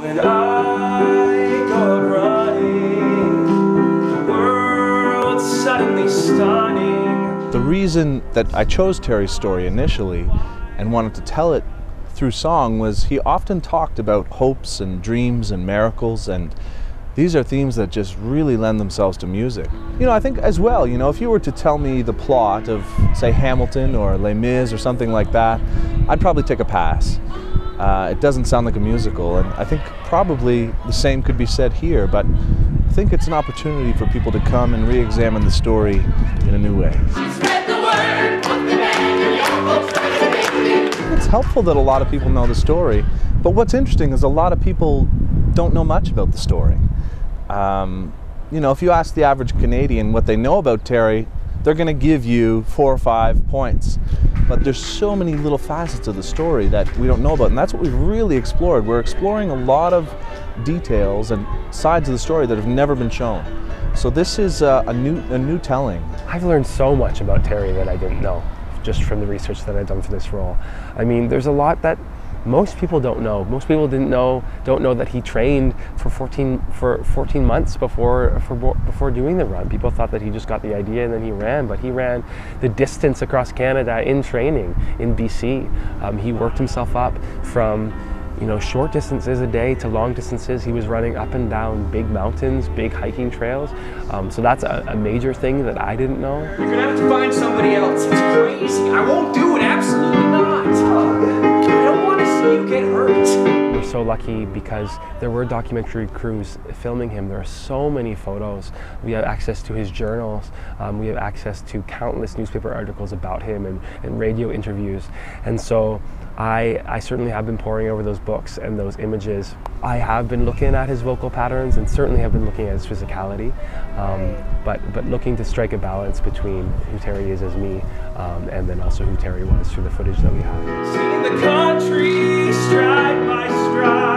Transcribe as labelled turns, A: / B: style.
A: When I go running, the world's suddenly stunning.
B: The reason that I chose Terry's story initially and wanted to tell it through song was he often talked about hopes and dreams and miracles, and these are themes that just really lend themselves to music. You know, I think as well, you know, if you were to tell me the plot of, say, Hamilton or Les Mis or something like that, I'd probably take a pass. It doesn't sound like a musical, and I think probably the same could be said here, but I think it's an opportunity for people to come and re-examine the story in a new way. It's helpful that a lot of people know the story, but what's interesting is a lot of people don't know much about the story. You know, if you ask the average Canadian what they know about Terry, they're going to give you 4 or 5 points. But there's so many little facets of the story that we don't know about, and that's what we've really explored. We're exploring a lot of details and sides of the story that have never been shown. So this is a new telling.
C: I've learned so much about Terry that I didn't know, just from the research that I've done for this role. I mean, there's a lot that most people don't know. Most people don't know that he trained for 14 months before doing the run. People thought that he just got the idea and then he ran, but he ran the distance across Canada in training in BC. He worked himself up from, you know, short distances a day to long distances. He was running up and down big mountains, big hiking trails. So that's a major thing that I didn't know.
A: You're gonna have to find somebody else. It's crazy. I won't do it. Absolutely not. I don't want to see you get hurt.
C: We're so lucky because there were documentary crews filming him. There are so many photos. We have access to his journals. We have access to countless newspaper articles about him and radio interviews. And so I certainly have been poring over those books and those images. I have been looking at his vocal patterns and certainly have been looking at his physicality, but looking to strike a balance between who Terry is as me and then also who Terry was through the footage that we have.
A: Seeing the country stride by stride.